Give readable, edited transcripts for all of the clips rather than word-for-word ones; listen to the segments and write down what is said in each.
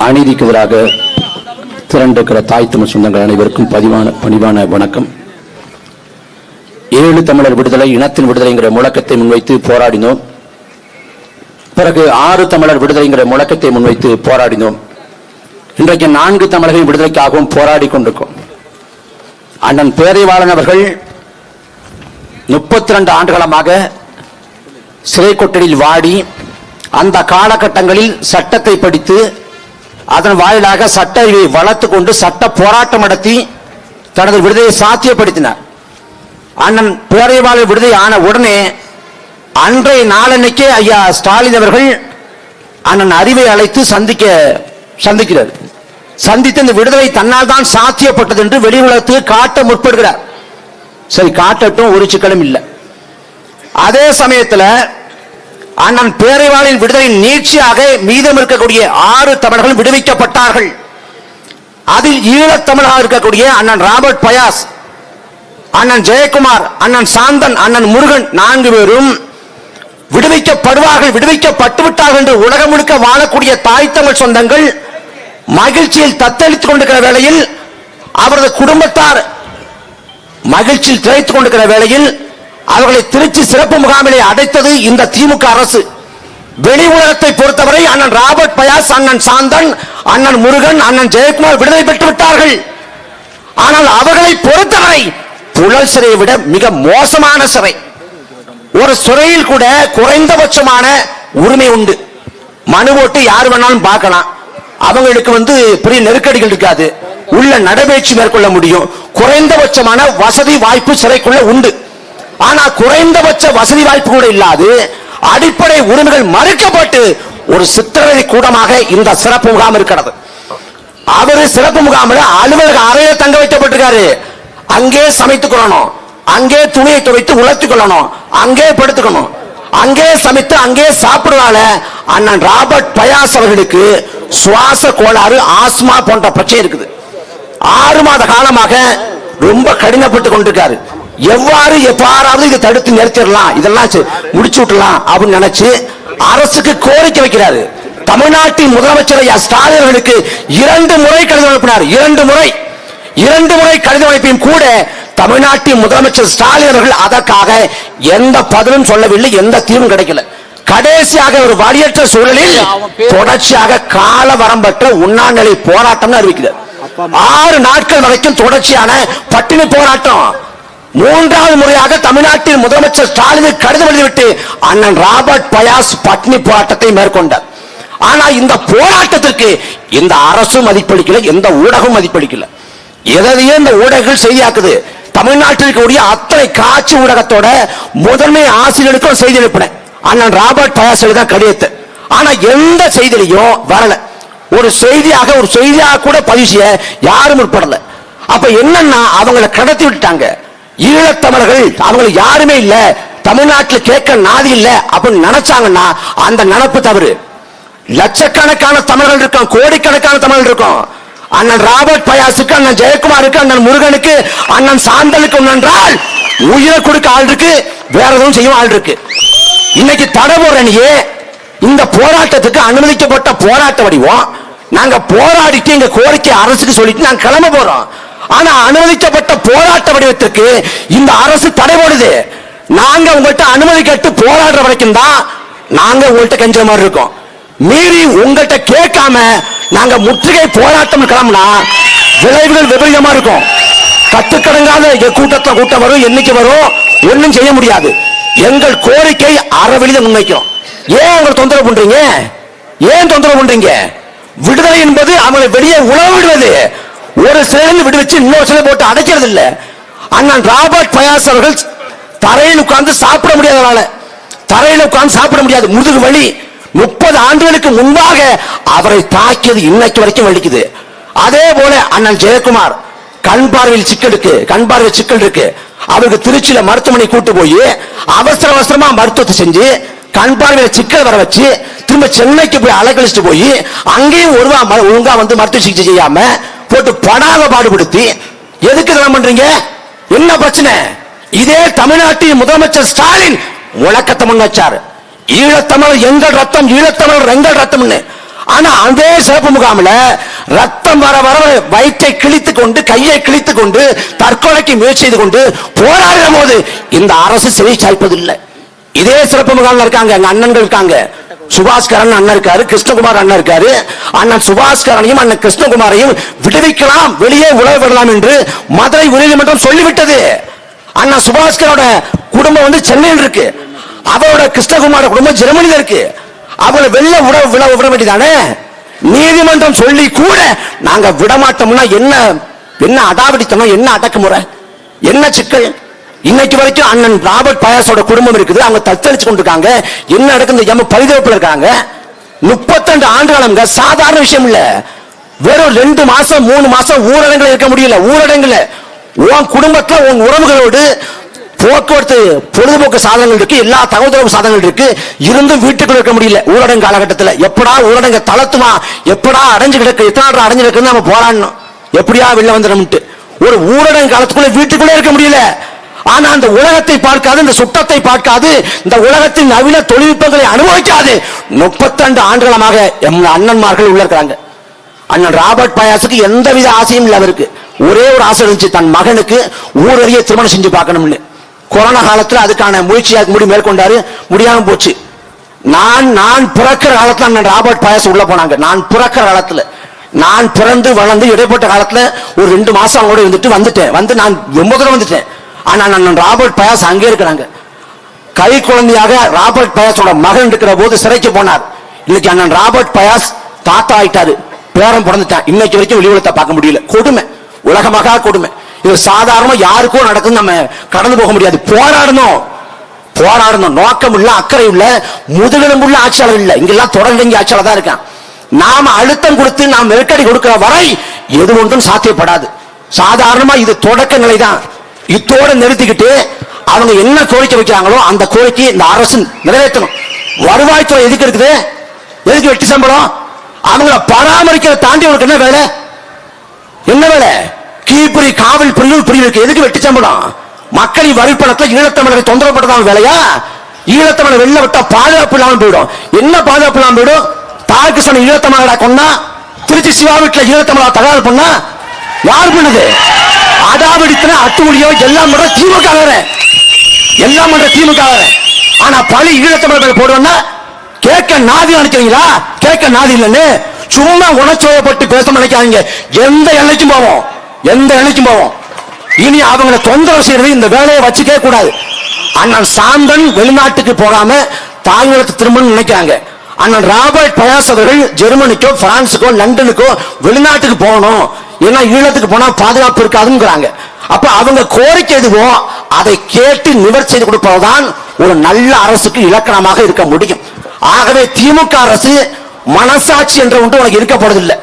அநீதிக்கு எதிராக திரண்டிருக்கிற தாய் தமிழ் சொந்தங்கள் அனைவருக்கும் பணிவான வணக்கம். 7 தமிழர் விடுதலை, இனத்தின் விடுதலைங்கிற முழக்கத்தை முன்வைத்து போராடினோம். பிறகு 6 தமிழர் விடுதலைங்கிற முழக்கத்தை முன்வைத்து போராடினோம். இன்றைக்கு 4 தமிழர்களின் விடுதலைக்காகவும் போராடி கொண்டிருக்கோம். அண்ணன் பேரைவாளன் அவர்கள் 32 ஆண்டுகளமாக சிறை கொட்டடியில் வாடி அந்த காலகட்டங்களில் சட்டத்தை படித்து அதன் வாயிலாக சட்ட அறிவை வளர்த்து கொண்டு சட்ட போராட்டம் நடத்தி தனது விடுதலையை சாத்தியப்படுத்தினார். அண்ணன் பேரைவாளன் விடுதலை ஆன உடனே அன்றைய நாளன்னைக்கே ஐயா ஸ்டாலின் அவர்கள் அண்ணன் அறிவை அழைத்து சந்திக்கிறார். சந்தித்து இந்த விடுதலை தன்னால் தான் சாத்தியப்பட்டது என்று வெளி உலகத்துக்கு காட்ட முற்படுகிறார். சரி, காட்டட்டும், ஒரு சிக்கலும் இல்லை. அதே சமயத்தில் அண்ணன் பேரைவாளன் விடுதலை நீட்சியாக மீதம் இருக்கக்கூடிய 6 தமிழர்கள் விடுவிக்கப்பட்டார்கள். அதில் ஈழத்தமிழாக இருக்கக்கூடிய அண்ணன் ராபர்ட் பயாஸ், அண்ணன் ஜெயக்குமார், அண்ணன் சாந்தன், அண்ணன் முருகன் 4 பேரும் விடுவிக்கப்படுவார்கள், விடுவிக்கப்பட்டுவிட்டார்கள் என்று உலகம் முழுக்க வாழக்கூடிய தாய் தமிழ் சொந்தங்கள் மகிழ்ச்சியில் தத்தளித்துக் கொண்டிருக்கிற வேளையில், அவரது குடும்பத்தார் மகிழ்ச்சியில் திளைத்துக் கொண்டிருக்கிற வேளையில் அவர்களை திருச்சி சிறப்பு முகாமிலே அடைத்தது இந்த திமுக அரசு. வெளி உலகத்தை பொறுத்தவரை அண்ணன் ராபர்ட் பயாஸ், அண்ணன் சாந்தன், அண்ணன் முருகன், அண்ணன் ஜெயக்குமார் விடுதலை பெற்று விட்டார்கள். ஆனால் அவர்களை பொறுத்தவரை புழல் சிறையை விட மிக மோசமான சிறை. ஒரு சிறையில் கூட குறைந்தபட்சமான உரிமை உண்டு. மனு போட்டு யார் வேணாலும் பார்க்கலாம். அவங்களுக்கு பெரிய நெருக்கடிகள் இருக்காது. உள்ள நடைபயிற்சி மேற்கொள்ள முடியும். குறைந்தபட்சமான வசதி வாய்ப்பு சிறைக்குள்ள உண்டு. ஆனா குறைந்தபட்ச வசதி வாய்ப்பு கூட இல்லாது அடிப்படை உரிமைகள் மறுக்கப்பட்டு ஒரு சித்திரவதை கூடமாக இந்த சிறப்பு முகாம் இருக்கிறது. அவரு சிறப்பு முகாமில் அலுவலக அறையில் தங்க வைக்கப்பட்டிருக்காரு. அங்கே சமைத்துக் கொள்ளணும், அங்கே துணியை துவைத்து உலர்த்திக் கொள்ளணும், அங்கே படுத்துக்கணும், அங்கே சமைத்து அங்கே சாப்பிடுவாங்க. அண்ணன் ராபர்ட் பயாஸ் அவர்களுக்கு சுவாச கோளாறு, ஆஸ்மா போன்ற பிரச்சனை இருக்குது. 6 மாத காலமாக ரொம்ப கடினப்பட்டு கொண்டிருக்காரு. எவ்வாறு எப்பாராவது இதை தடுத்து நிறுத்திடலாம், இதெல்லாம் முடிச்சு விட்டலாம் அப்படின்னு நினைச்சு அரசுக்கு கோரிக்கை வைக்கிறாரு. தமிழ்நாட்டின் முதலமைச்சர் ஐயா ஸ்டாலின் அவர்களுக்கு 2 முறை கடிதம் அனுப்பினார். 2 முறை கடிதம் அனுப்பியும் கூட தமிழ்நாட்டின் முதலமைச்சர் ஸ்டாலின் அவர்கள் அதற்காக எந்த பதிலும் சொல்லவில்லை, எந்த தீர்வும் கிடைக்கல. கடைசியாக ஒரு வழியற்ற சூழலில் தொடர்ச்சியாக கால வரம்பற்ற உண்ணாநிலை போராட்டம் அறிவிக்கிறார். 6 நாட்கள் வரைக்கும் தொடர்ச்சியான பட்டினி போராட்டம். 3வது முறையாக தமிழ்நாட்டின் முதலமைச்சர் ஸ்டாலின் கடிதம் எழுதிவிட்டு அண்ணன் ராபர்ட் பயாஸ் பட்டினி போராட்டத்தை மேற்கொண்டார். ஆனா இந்த போராட்டத்திற்கு இந்த அரசு மதிப்பளிக்கல, எந்த ஊடகம் மதிப்பளிக்கல. எதையே இந்த ஊடகங்கள் செய்தியாக்குது. தமிழ்நாட்டில் இருக்கக்கூடிய அத்தனை காட்சி ஊடகத்தோட முதன்மை ஆசிரியர்களுக்கும் செய்தி அனுப்பினேன். அண்ணன் ராபர்ட் பயாஸ் எழுத கடிதத்தை. ஆனா எந்த செய்தியிலையும் வரல. ஒரு செய்தியாக கூட பதிவு செய்ய யாரும் முற்படல. அப்ப என்னன்னா அவங்களை கடத்தி விட்டாங்க. ஈழத்தமிழர்கள் அவங்களுக்கு யாருமே இல்ல, தமிழ்நாட்டில் கேட்க நாதி இல்ல அப்படின்னு நினைச்சாங்கன்னா அந்த நினைப்பு தவறு. லட்சக்கணக்கான தமிழர்கள் இருக்கும், கோடிக்கணக்கான தமிழர்கள் இருக்கும். அண்ணன் ராபர்ட் பயாசுக்கு, அண்ணன் ஜெயக்குமாருக்கு, அண்ணன் முருகனுக்கு, அண்ணன் சாந்தனுக்கு என்றால் உயிரை கொடுக்க ஆள் இருக்கு, வேற எதுவும் செய்யும் ஆள் இருக்கு. இன்னைக்கு தடபோரணியே இந்த போராட்டத்துக்கு அனுமதிக்கப்பட்ட போராட்ட வடிவம். நாங்க போராடிட்டு எங்க கோரிக்கை அரசுக்கு சொல்லிட்டு நாங்க கிளம்ப போறோம். ஆனா அனுமதிக்கப்பட்ட போராட்ட வடிவத்திற்கு இந்த அரசு தடை போடுது. நாங்க உங்கள்கிட்ட அனுமதி கேட்டு போராடுற வரைக்கும் தான் நாங்க உங்கள்கிட்ட கெஞ்ச மாதிரி இருக்கோம். மீறி உங்கள்கிட்ட கேட்காம நாங்க முற்றுகை போராட்டம் கிளம்பினா விளைவுகள் விபரீதமா இருக்கும். கட்டுக்கடங்காத கூட்டம் வரும், எண்ணிக்கை வரும், ஒன்னும் செய்ய முடியாது. எங்கள் கோரிக்கை அறவெளித முன்வைக்கும். ஏன் உங்களை தொந்தரவு பண்றீங்க? ஏன் தொந்தரவு பண்றீங்க? விடுதலை என்பது அவங்களை வெளியே உழவு விடுவது. ஒரு சிலையில் விடுவிச்சு இன்னொரு சிலை போட்டு அடைக்கிறது இல்ல. அண்ணன் ராபர்ட் பயாஸ் அவர்கள் தரையில் உட்கார்ந்து சாப்பிட முடியாதனால, தரையில் உட்கார்ந்து சாப்பிட முடியாது, முதுகு வலி. 30 ஆண்டுகளுக்கு முன்பாக அவரை தாக்கியது இன்னைக்கு வரைக்கும் வலிக்குது. அதே போல அண்ணன் ஜெயக்குமார் கண் பார்வையில் சிக்கல் இருக்கு. அவருக்கு திருச்சியில மருத்துவமனை கூட்டு போய் அவசரமா மருத்துவத்தை செஞ்சு கண் பார்வையில் சிக்கல் வர வச்சு திரும்ப சென்னைக்கு போய் அலைக்கழிச்சுட்டு போய் அங்கேயும் ஒழுங்கா மருத்துவ சிகிச்சை செய்யாம போட்டு படாத பாடுபடுத்தி எதுக்கு இதெல்லாம் பண்றீங்க? என்ன பிரச்சனை? இதே தமிழ்நாட்டின் முதலமைச்சர் ஸ்டாலின் முழக்கத்தை முன் வச்சார். ஈழத்தமிழர் எங்கள் ரத்தம், ஈழத்தமிழர் எங்கள் ரத்தம். ஆனா அதே சிறப்பு முகாமில் ரத்தம் வர வர வயிற்றை கிழித்துக் கொண்டு கையை கிழித்துக் கொண்டு தற்கொலைக்கு முயற்சி செய்து கொண்டு போராடுற போது இந்த அரசு செவி சாய்ப்பதில்லை. இதே சிறப்பு முகாமில் இருக்காங்க, எங்க அண்ணன்கள் இருக்காங்க. சுபாஸ்கரன் அண்ணன் இருக்காரு, கிருஷ்ணகுமார் அண்ணன் இருக்காரு. அண்ணன் சுபாஸ்கரனையும் அண்ணன் கிருஷ்ணகுமாரையும் விடுவிக்கலாம், வெளியே உழவு விடலாம் என்று மதுரை உயர்நீதிமன்றம் சொல்லிவிட்டது. அண்ணன் சுபாஸ்கரோட குடும்பம் சென்னையில் இருக்கு, அவரோட கிருஷ்ணகுமாரோட குடும்பம் ஜெர்மனியில் இருக்கு. அவங்களை வெளில விட வேண்டியதானே? நீதிமன்றம் சொல்லி கூட நாங்க விடமாட்டோம்னா என்ன என்ன அடாவடித்தனம், என்ன அடக்குமுறை, என்ன சிக்கல்? இன்னைக்கு வரைக்கும் அண்ணன் ராபர்ட் பயாஸோட குடும்பம் இருக்குது, அவங்க தத்தளிச்சு கொண்டிருக்காங்க. என்ன நடக்குது? எம்ம பரிதவிப்புல இருக்காங்க. 32 ஆண்டு காலம் சாதாரண விஷயம் இல்ல. வெறும் 2 மாசம் 3 மாசம் ஊரடங்குல இருக்க முடியல. ஊரடங்குல உன் குடும்பத்துல உன் உறவுகளோடு போக்குவரத்து பொழுதுபோக்கு சாதனங்கள் இருக்கு, எல்லா தகவல் சாதனங்கள் இருக்கு, இருந்தும் வீட்டுக்குள்ள இருக்க முடியல ஊரடங்கு காலகட்டத்தில். எப்படா ஊரடங்கு தளர்த்துமா, எப்படா அடைஞ்சு கிடக்கு, எத்தனை அடைஞ்சு கிடக்கு நம்ம போராடணும், எப்படியா வெளில வந்துடும். ஒரு ஊரடங்கு காலத்துக்குள்ள வீட்டுக்குள்ளே இருக்க முடியல. ஆனா அந்த உலகத்தை பார்க்காது, இந்த சுத்தத்தை பார்க்காது, இந்த உலகத்தின் நவீன தொழில்நுட்பங்களை அனுபவிக்காது 32 ஆண்டுகளமாக எம் அண்ணன்மார்கள் உள்ள இருக்காங்க. அண்ணன் ராபர்ட் பயாஸுக்கு எந்தவித ஆசையும் இல்லை. அவருக்கு ஒரே ஒரு ஆசை இருந்துச்சு, தன் மகனுக்கு ஊரறிய திருமணம் செஞ்சு பார்க்கணும்னு. கொரோனா காலத்தில் அதுக்கான முயற்சியாக மேற்கொண்டாரு, முடியாம போச்சு. நான் பிறக்கிற காலத்துல அண்ணன் ராபர்ட் பயாஸ் உள்ள போனாங்க. நான் பிறக்கிற காலத்துல, நான் பிறந்து வளர்ந்து இடைப்பட்ட காலத்துல ஒரு 2 மாசம் அவங்களோட வந்துட்டேன். நான் 9 வந்துட்டேன். ஆனா அண்ணன் ராபர்ட் பயாஸ் அங்கே இருக்கிறாங்க. கை குழந்தையாக ராபர்ட் பயாஸோட மகன் இருக்கிற போது சிறைக்கு போனார். இன்னைக்கு அண்ணன் ராபர்ட் பயாஸ் தாத்தா ஆயிட்டாரு, பேரம் பிறந்துட்டான். இன்னைக்கு வரைக்கும் வெளி உலகத்தை பார்க்க முடியல. கொடுமை, உலகமாக கொடுமை. இது சாதாரணமா யாருக்கும் நடக்குது, நம்ம கடந்து போக முடியாது. போராடணும், நோக்கம் இல்ல, அக்கறை இல்ல, முதுகெலும்புள்ள ஆட்சியாளர் இல்ல. இங்கெல்லாம் தொடர்ந்து ஆட்சியாளர் தான் இருக்கான். நாம அழுத்தம் கொடுத்து நாம் நெருக்கடி கொடுக்கிற வரை எது ஒன்றும் சாத்தியப்படாது. சாதாரணமா இது தொடக்க நிலை தான். இத்தோட நிறுத்திக்கிட்டு அவங்க என்ன கோரிக்கை வைக்கிறாங்களோ அந்த கோரிக்கையை இந்த அரசு நிறைவேற்றணும். வருவாய்த்துறை எதுக்கு இருக்குது? எதுக்கு வெட்டி சம்பளம்? அவங்களை பராமரிக்கிற தாண்டி உனக்கு என்ன வேலை? என்ன வேலை? கீழ்புரி காவல் பிரிவு எதுக்கு வெட்டி சம்பளம்? மக்களின் வரிப்பணத்தில் ஈழத்தமிழரை தொந்தரவுப்பட்டதான் வேலையா? ஈழத்தமிழர் வெளில விட்டா பாதுகாப்பு இல்லாமல் போயிடும். என்ன பாதுகாப்பு இல்லாமல் போயிடும்? தார்கிருஷ்ணன் ஈழத்தமிழரா கொண்டா, திருச்சி சிவா வீட்டில் ஈழத்தமிழா தகவல் பண்ணா யார் பண்ணுது? அடாவடித்தன அத்துமொழியோ எல்லாம் பண்ற திமுக, எல்லாம் பண்ற திமுக. ஆனா பழி ஈழத்தமிழர்கள் போடுவோம்னா கேட்க நாதி நினைக்கிறீங்களா? கேட்க நாதி இல்லைன்னு சும்மா உணர்ச்சியப்பட்டு பேச நினைக்காதீங்க. எந்த எல்லைக்கும் போவோம். இனி அவங்களை தொந்தரவு செய்யறது இந்த வேலையை வச்சுக்கவே கூடாது. அண்ணன் சாந்தன் வெளிநாட்டுக்கு போகாம தாய்நிலத்தை திரும்பணும் நினைக்கிறாங்க. அண்ணன் ராபர்ட் பயாஸ் அவர்கள் ஜெர்மனிக்கோ பிரான்ஸுக்கோ லண்டனுக்கோ வெளிநாட்டுக்கு போகணும், ஏன்னா ஈழத்துக்கு போனா பாதுகாப்பு இருக்காதுங்கிறாங்க. அப்ப அவங்க கோரிக்கை எதுவோ அதை கேட்டு நிவர்த்தி செய்து கொடுப்பதுதான் ஒரு நல்ல அரசுக்கு இலக்கணமாக இருக்க முடியும். ஆகவே திமுக அரசு மனசாட்சி என்ற ஒன்று உனக்கு இருக்கப்படுவதில்லை.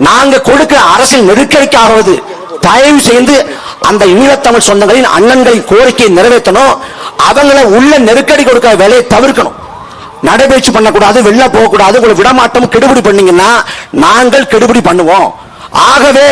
நாங்க கொடுக்கிற அரசின் நெருக்கடிக்காவது தயவு செய்து அந்த ஈழத்தமிழ் சொந்தங்களின் அண்ணன்களின் கோரிக்கையை நிறைவேற்றணும். அவங்களை உள்ள நெருக்கடி கொடுக்கிற வேலையை தவிர்க்கணும். நடைபயிற்சி பண்ணக்கூடாது, வெளில போகக்கூடாது, உங்களை விடமாட்டோம். கெடுபிடி பண்ணீங்கன்னா நாங்கள் கெடுபிடி பண்ணுவோம். ஆகவே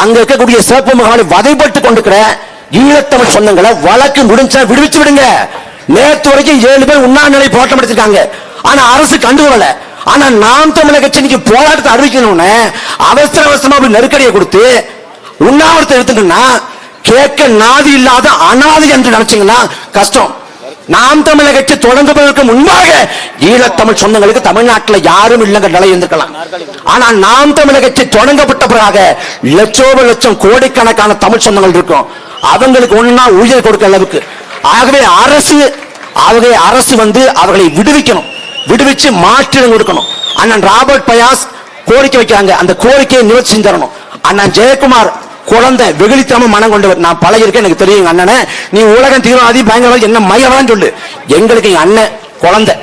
அங்க இருக்கக்கூடிய சிறப்பு முகாமில் வதைப்பட்டு கொண்டிருக்கிற ஈழத்தமிழ் சொந்தங்களை வழக்கு முடிஞ்ச விடுவிச்சு விடுங்க. நேற்று வரைக்கும் 7 பேர் உண்ணாநிலை போராட்டம் எடுத்திருக்காங்க. ஆனா அரசு கண்டுகொள்ளல. ஆனா நாம் தமிழக கட்சி போராட்டத்தை அறிவிக்கணும்னு அவசரமா நெருக்கடியை கொடுத்து உண்ணாவிரத்தை எடுத்துக்கணும்னா கேட்க நாதி இல்லாத அனாதி என்று நினைச்சீங்கன்னா கஷ்டம். நாம் தமிழக கட்சி தொடங்குவதற்கு முன்பாக ஈழத்தமிழ் சொந்தங்களுக்கு தமிழ்நாட்டில் யாரும் இல்லைங்க நிலை இருந்திருக்கலாம். ஆனால் நாம் தமிழக கட்சி தொடங்கப்பட்ட பிறகு லட்சம் கோடிக்கணக்கான தமிழ் சொந்தங்கள் இருக்கும். அவங்களுக்கு ஒண்ணுனா உயிர் கொடுக்க அளவுக்கு. ஆகவே அரசு அவர்களை விடுவிக்கணும், விடுவிச்சு மாற்றிடம் கொடுக்கணும். அண்ணன் ராபர்ட் பயாஸ் கோரிக்கை வைக்கிறாங்க, அந்த கோரிக்கையை நிவர்த்தி செஞ்சு தரணும். அண்ணன் ஜெயக்குமார் குழந்தை வெகுளித்தனமா மனம் கொண்டவர். நான் பழகிருக்கேன், எனக்கு தெரியும். அண்ணனை நீ உலகம் தீவிரவாதி பயங்கரவாதி என்ன மையவான்னு சொல்லு, எங்களுக்கு எங்க அண்ணன் குழந்தை,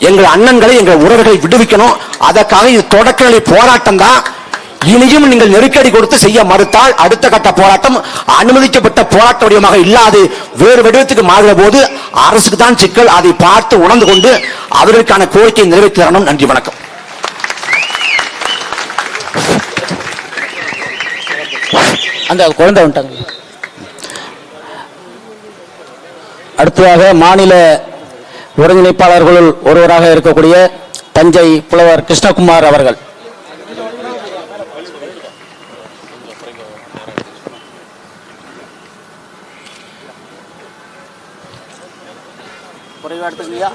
எங்கள் அண்ணன்களை எங்கள் உறவுகளை விடுவிக்கணும். அதற்காக இது தொடக்கநிலை போராட்டம் தான். இனியும் நீங்கள் நெருக்கடி கொடுத்து செய்ய மறுத்தால் அடுத்த கட்ட போராட்டம் அனுமதிக்கப்பட்ட போராட்ட வடிவமாக இல்லாது வேறு வடிவத்துக்கு மாறுகிற போது அரசுக்கு தான் சிக்கல். அதை பார்த்து உணர்ந்து கொண்டு அவர்களுக்கான கோரிக்கையை நிறைவேற்றி தரணும். நன்றி, வணக்கம். அந்த குழந்தை வந்துட்டாங்க. அடுத்ததாக மாநில ஒருங்கிணைப்பாளர்களுள் ஒருவராக இருக்கக்கூடிய தஞ்சை புலவர் கிருஷ்ணகுமார் அவர்கள். குறைவா எடுத்துக்கலையா?